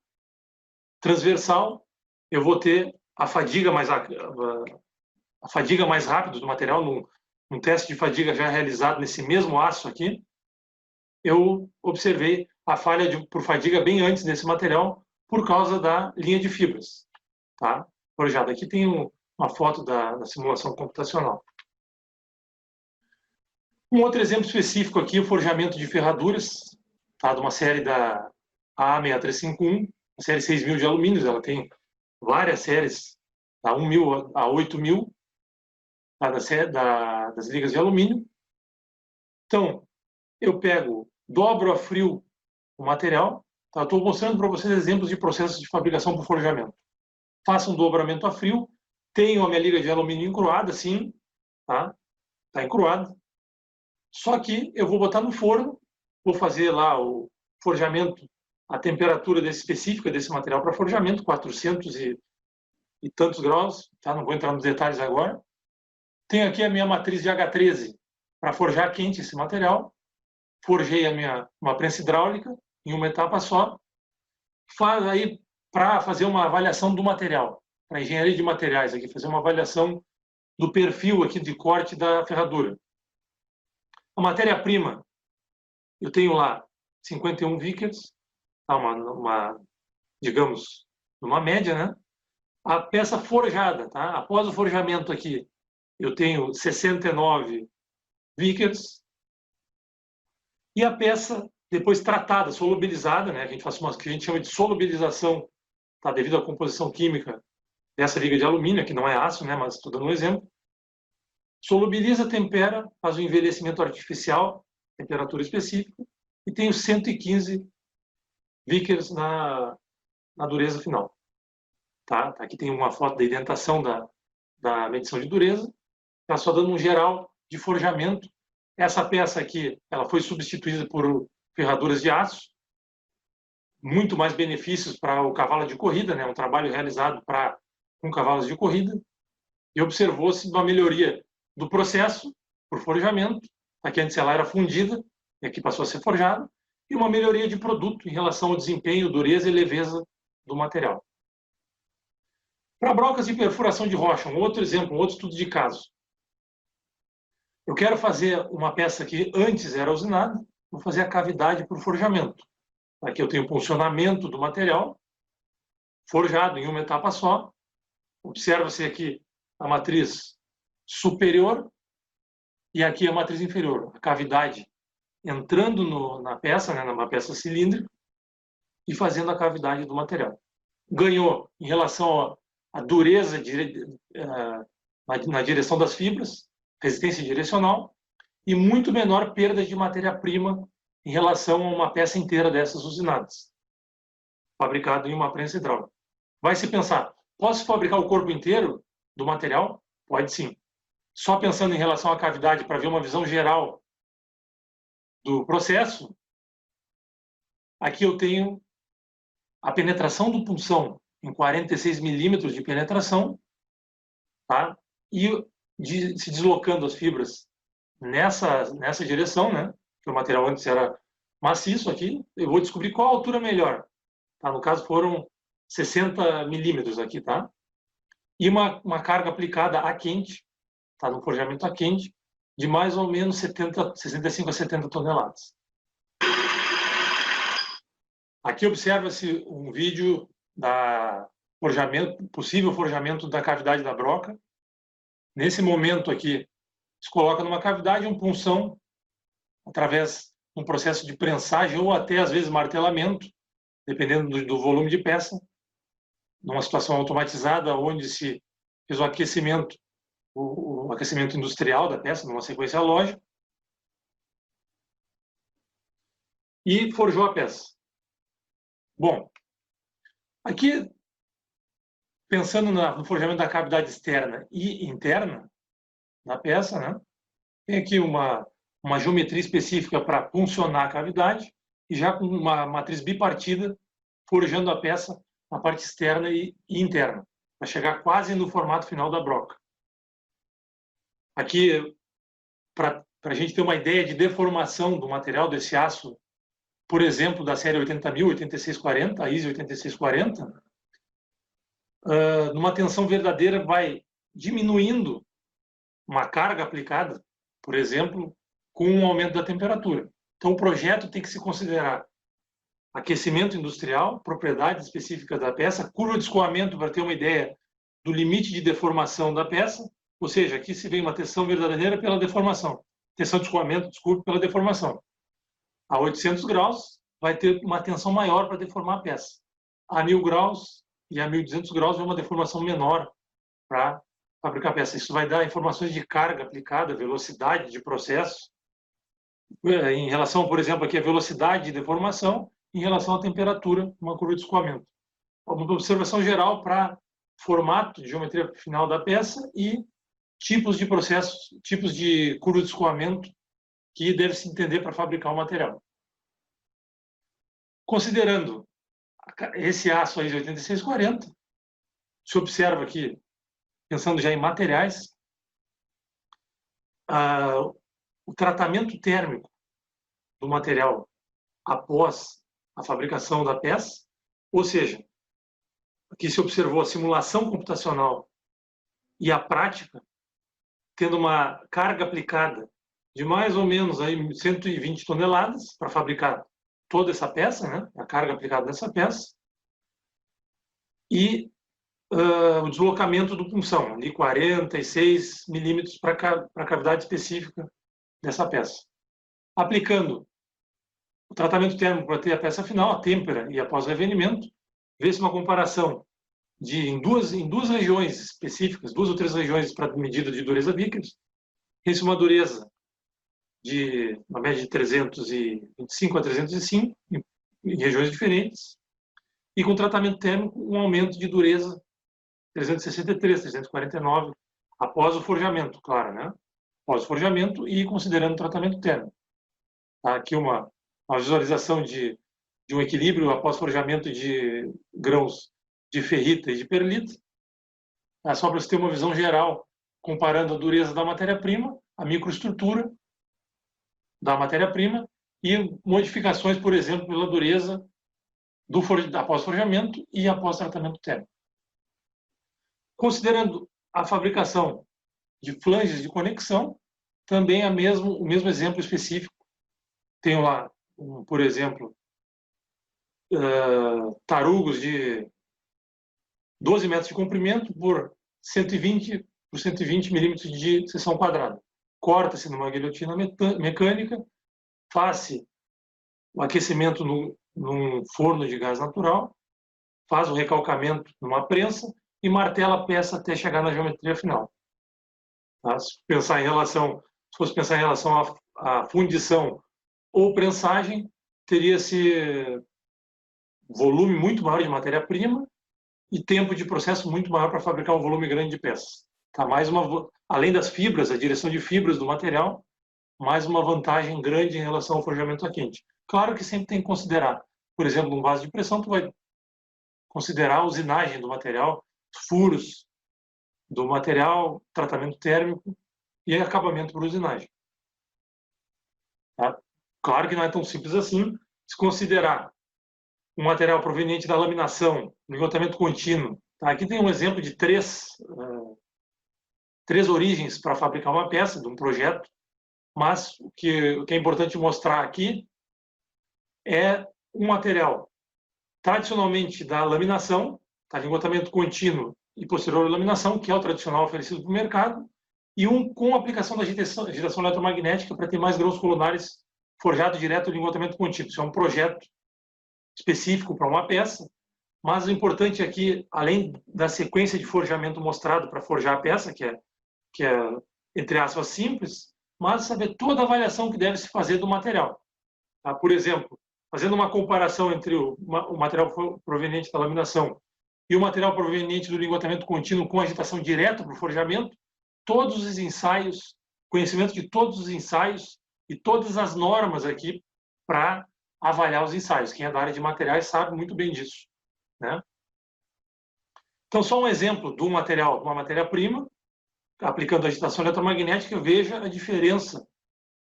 transversal, eu vou ter a fadiga mais rápida do material. Num teste de fadiga já realizado nesse mesmo aço aqui, eu observei a falha por fadiga bem antes desse material por causa da linha de fibras. Tá? Forjado. Aqui tem uma foto da simulação computacional. Um outro exemplo específico aqui, o forjamento de ferraduras, tá? De uma série da A6351, uma série 6.000 de alumínio. Ela tem várias séries, da 1.000 a 8.000, tá? Das ligas de alumínio. Então, eu dobro a frio o material. Tá? Estou mostrando para vocês exemplos de processos de fabricação por forjamento. Faço um dobramento a frio, tenho a minha liga de alumínio encruada, sim, tá? Está encruada. Só que eu vou botar no forno, vou fazer lá o forjamento, a temperatura específica desse material para forjamento, 400 e tantos graus, tá? Não vou entrar nos detalhes agora. Tenho aqui a minha matriz de H13 para forjar quente esse material. Forjei uma prensa hidráulica em uma etapa só. Aí, para fazer uma avaliação do material, para engenharia de materiais, aqui, fazer uma avaliação do perfil aqui de corte da ferradura. A matéria-prima, eu tenho lá 51 Vickers, tá? Digamos, uma média, né? A peça forjada, tá? Após o forjamento aqui, eu tenho 69 Vickers. E a peça, depois tratada, solubilizada, né? A gente faz que a gente chama de solubilização, tá? Devido à composição química dessa liga de alumínio, que não é aço, né? Mas estou dando um exemplo. Solubiliza, tempera, faz o envelhecimento artificial, temperatura específica, e tenho 115 Vickers na dureza final. Tá? Aqui tem uma foto da indentação da medição de dureza. Está só dando um geral de forjamento. Essa peça aqui, ela foi substituída por ferraduras de aço. Muito mais benefícios para o cavalo de corrida, né? Um trabalho realizado com cavalos de corrida. E observou-se uma melhoria do processo por forjamento. Aqui antes ela era fundida, e aqui passou a ser forjada. E uma melhoria de produto em relação ao desempenho, dureza e leveza do material. Para brocas de perfuração de rocha, um outro exemplo, um outro estudo de caso. Eu quero fazer uma peça que antes era usinada, vou fazer a cavidade por forjamento. Aqui eu tenho o funcionamento do material, forjado em uma etapa só. Observa-se aqui a matriz superior e aqui a matriz inferior. A cavidade entrando na peça, né, numa peça cilíndrica, e fazendo a cavidade do material. Ganhou em relação à dureza na direção das fibras, resistência direcional, e muito menor perda de matéria-prima em relação a uma peça inteira dessas usinadas, fabricado em uma prensa hidráulica. Vai se pensar, posso fabricar o corpo inteiro do material? Pode sim. Só pensando em relação à cavidade, para ver uma visão geral do processo, aqui eu tenho a penetração do punção em 46 milímetros de penetração, tá? E se deslocando as fibras nessa direção, né? Que o material antes era maciço aqui, eu vou descobrir qual a altura melhor. Tá? No caso foram 60 milímetros aqui, tá? E uma carga aplicada a quente, tá? No forjamento a quente, de mais ou menos 65 a 70 toneladas. Aqui observa-se um vídeo possível forjamento da cavidade da broca. Nesse momento aqui, se coloca numa cavidade um punção através de um processo de prensagem ou até, às vezes, martelamento, dependendo do volume de peça, numa situação automatizada onde se fez o aquecimento industrial da peça, numa sequência lógica, e forjou a peça. Bom, aqui, pensando no forjamento da cavidade externa e interna da peça, né, tem aqui uma geometria específica para puncionar a cavidade e já com uma matriz bipartida, forjando a peça na parte externa e interna, para chegar quase no formato final da broca. Aqui, para a gente ter uma ideia de deformação do material desse aço, por exemplo, da série 80.000, 8640, a ISO 8640, numa tensão verdadeira vai diminuindo uma carga aplicada, por exemplo, com um aumento da temperatura. Então, o projeto tem que se considerar aquecimento industrial, propriedades específicas da peça, curva de escoamento para ter uma ideia do limite de deformação da peça, ou seja, aqui se vê uma tensão verdadeira pela deformação, tensão de escoamento, desculpe, pela deformação. A 800 graus vai ter uma tensão maior para deformar a peça. A 1000 graus e a 1200 graus é uma deformação menor para fabricar a peça. Isso vai dar informações de carga aplicada, velocidade de processo, em relação, por exemplo, aqui a velocidade de deformação, em relação à temperatura, uma curva de escoamento. Uma observação geral para formato de geometria final da peça e tipos de processos, tipos de curva de escoamento que deve se entender para fabricar o material. Considerando esse aço aí de 8640, se observa aqui, pensando já em materiais, o tratamento térmico do material após a fabricação da peça, ou seja, aqui se observou a simulação computacional e a prática, tendo uma carga aplicada de mais ou menos aí 120 toneladas para fabricar toda essa peça, né? A carga aplicada nessa peça, e o deslocamento do punção, ali 46 milímetros para a cavidade específica dessa peça. Aplicando o tratamento térmico para ter a peça final, a têmpera e após revenimento, vê-se uma comparação em duas regiões específicas, 2 ou 3 regiões para medida de dureza Vickers, vê-se uma dureza de uma média de 325 a 305 em regiões diferentes, e com tratamento térmico, um aumento de dureza 363, 349, após o forjamento, claro, né? Após o forjamento e considerando o tratamento térmico. Tá? Aqui uma visualização de um equilíbrio após forjamento de grãos de ferrita e de perlita. Só para você ter uma visão geral, comparando a dureza da matéria-prima, a microestrutura da matéria-prima e modificações, por exemplo, pela dureza após forjamento e após tratamento térmico. Considerando a fabricação de flanges de conexão, também é o mesmo exemplo específico. Tenho lá, por exemplo, tarugos de 12 metros de comprimento por 120 por 120 milímetros de seção quadrada. Corta-se numa guilhotina mecânica, faz-se o aquecimento num forno de gás natural, faz o recalcamento numa prensa e martela a peça até chegar na geometria final. Tá? Se fosse pensar em relação à fundição ou prensagem, teria-se volume muito maior de matéria-prima e tempo de processo muito maior para fabricar um volume grande de peças. Tá? Além das fibras, a direção de fibras do material, mais uma vantagem grande em relação ao forjamento a quente. Claro que sempre tem que considerar, por exemplo, num vaso de pressão, tu vai considerar a usinagem do material, furos do material, tratamento térmico e acabamento por usinagem. Tá? Claro que não é tão simples assim. Se considerar um material proveniente da laminação, no engotamento contínuo, tá? Aqui tem um exemplo de três origens para fabricar uma peça, de um projeto, mas o que é importante mostrar aqui é um material tradicionalmente da laminação, tá? De engotamento contínuo e posterior laminação, que é o tradicional oferecido para o mercado, e um com aplicação da agitação eletromagnética para ter mais grãos colunares forjados direto do engotamento contínuo. Isso é um projeto específico para uma peça, mas o importante aqui, além da sequência de forjamento mostrado para forjar a peça, que é entre aspas, simples, mas saber toda a avaliação que deve se fazer do material. Tá? Por exemplo, fazendo uma comparação entre o material proveniente da laminação e o material proveniente do engotamento contínuo com agitação direta para o forjamento, todos os ensaios, conhecimento de todos os ensaios e todas as normas aqui para avaliar os ensaios. Quem é da área de materiais sabe muito bem disso, né? Então, só um exemplo de uma matéria-prima, aplicando a agitação eletromagnética, veja a diferença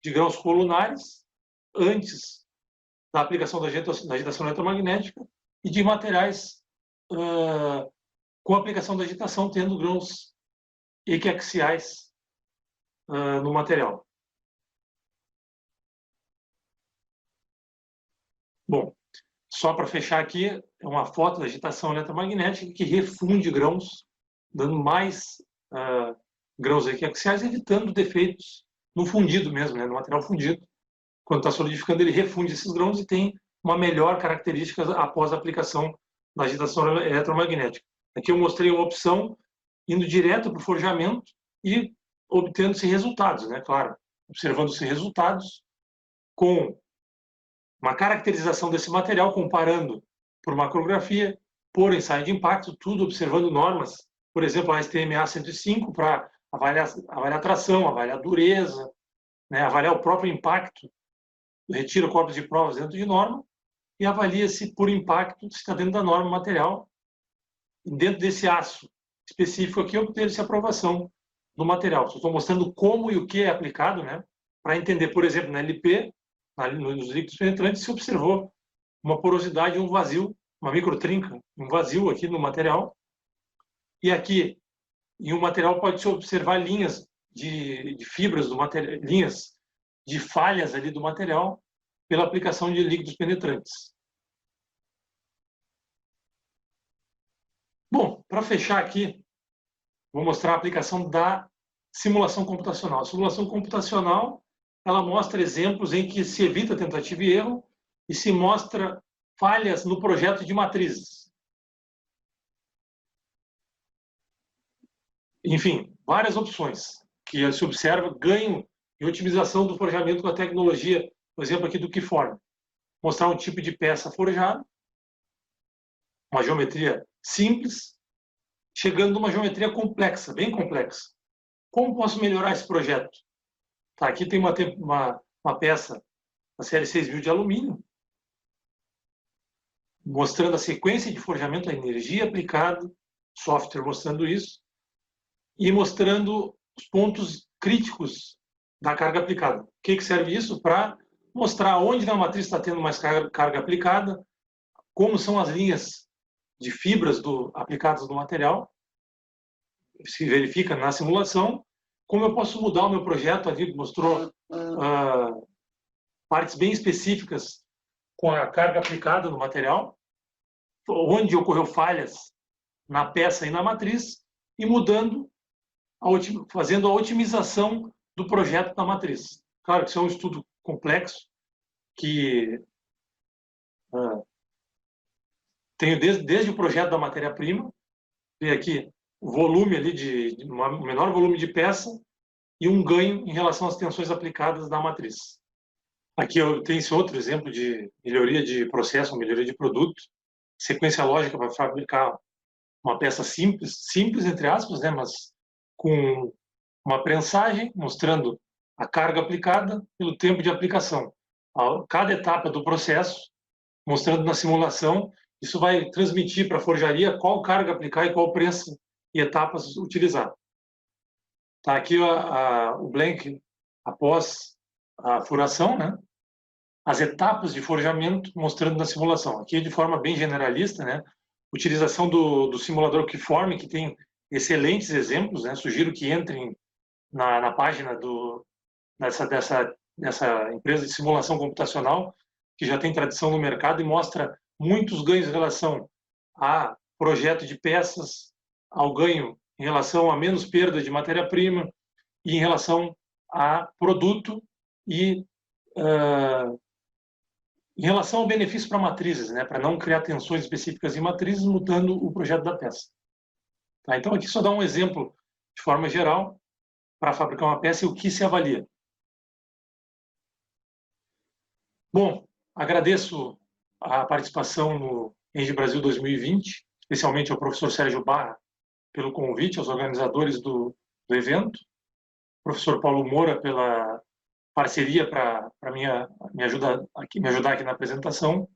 de grãos colunares antes da aplicação da agitação eletromagnética e de materiais com a aplicação da agitação tendo grãos equiaxiais no material. Bom, só para fechar aqui, é uma foto da agitação eletromagnética que refunde grãos, dando mais grãos equiaxiais, evitando defeitos no fundido mesmo, né, no material fundido. Quando está solidificando, ele refunde esses grãos e tem uma melhor característica após a aplicação da agitação eletromagnética. Aqui eu mostrei uma opção indo direto para o forjamento e obtendo-se resultados, né? Claro, observando-se resultados com uma caracterização desse material, comparando por macrografia, por ensaio de impacto, tudo observando normas, por exemplo, a STMA 105 para avaliar a tração, avaliar a dureza, né? Avaliar o próprio impacto, retira corpos de provas dentro de norma e avalia-se por impacto se está dentro da norma material. E dentro desse aço específico aqui, obteve-se aprovação do material. Estou mostrando como e o que é aplicado, né? Para entender, por exemplo, na LP, nos líquidos penetrantes, se observou uma porosidade, um vazio, uma microtrinca, um vazio aqui no material. E aqui, em um material, pode-se observar linhas de fibras do material, linhas de falhas ali do material pela aplicação de líquidos penetrantes. Bom, para fechar aqui, vou mostrar a aplicação da simulação computacional. A simulação computacional, ela mostra exemplos em que se evita tentativa e erro e se mostra falhas no projeto de matrizes. Enfim, várias opções que se observa ganho em otimização do forjamento com a tecnologia, por exemplo, aqui do Keyform. mostrar um tipo de peça forjada, uma geometria simples, chegando a uma geometria complexa, bem complexa. Como posso melhorar esse projeto? Tá, aqui tem uma peça da série 6000 de alumínio, mostrando a sequência de forjamento, a energia aplicada, software mostrando isso, e mostrando os pontos críticos da carga aplicada. O que serve isso? Para mostrar onde na matriz está tendo mais carga aplicada, como são as linhas de fibras aplicadas no material, se verifica na simulação, como eu posso mudar o meu projeto, ali mostrou partes bem específicas com a carga aplicada no material, onde ocorreu falhas na peça e na matriz, e mudando, fazendo a otimização do projeto da matriz. Claro que isso é um estudo complexo, que tenho desde o projeto da matéria-prima, vê aqui o volume ali de um menor volume de peça e um ganho em relação às tensões aplicadas da matriz. Aqui eu tenho esse outro exemplo de melhoria de processo, melhoria de produto, sequência lógica para fabricar uma peça simples entre aspas, né, mas com uma prensagem mostrando a carga aplicada pelo tempo de aplicação. Cada etapa do processo, mostrando na simulação, isso vai transmitir para a forjaria qual carga aplicar e qual prensa e etapas utilizar. Tá aqui o blank após a furação, né? As etapas de forjamento mostrando na simulação. Aqui de forma bem generalista, né? Utilização do simulador Keyform, que tem excelentes exemplos, né? Sugiro que entrem na página dessa empresa de simulação computacional, que já tem tradição no mercado e mostra muitos ganhos em relação a projeto de peças, ao ganho em relação a menos perda de matéria-prima e em relação a produto e em relação ao benefício para matrizes, né, para não criar tensões específicas em matrizes, mudando o projeto da peça. Tá, então, aqui só dá um exemplo de forma geral para fabricar uma peça e o que se avalia. Bom, agradeço a participação no Engie Brasil 2020, especialmente ao professor Sérgio Barra pelo convite, aos organizadores do evento, professor Paulo Moura pela parceria para me ajudar aqui na apresentação,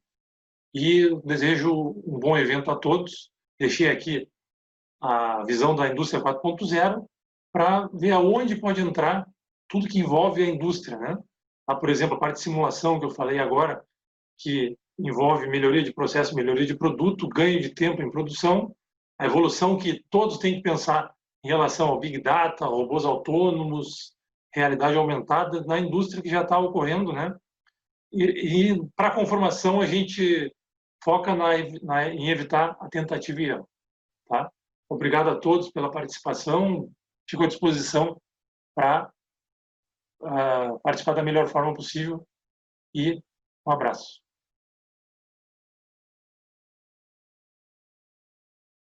e desejo um bom evento a todos. Deixei aqui a visão da indústria 4.0 para ver aonde pode entrar tudo que envolve a indústria, né? Por exemplo, a parte de simulação que eu falei agora, que envolve melhoria de processo, melhoria de produto, ganho de tempo em produção, a evolução que todos têm que pensar em relação ao Big Data, robôs autônomos, realidade aumentada na indústria que já está ocorrendo, né? E para a conformação a gente foca em evitar a tentativa e erro, tá? Obrigado a todos pela participação, fico à disposição para participar da melhor forma possível e um abraço.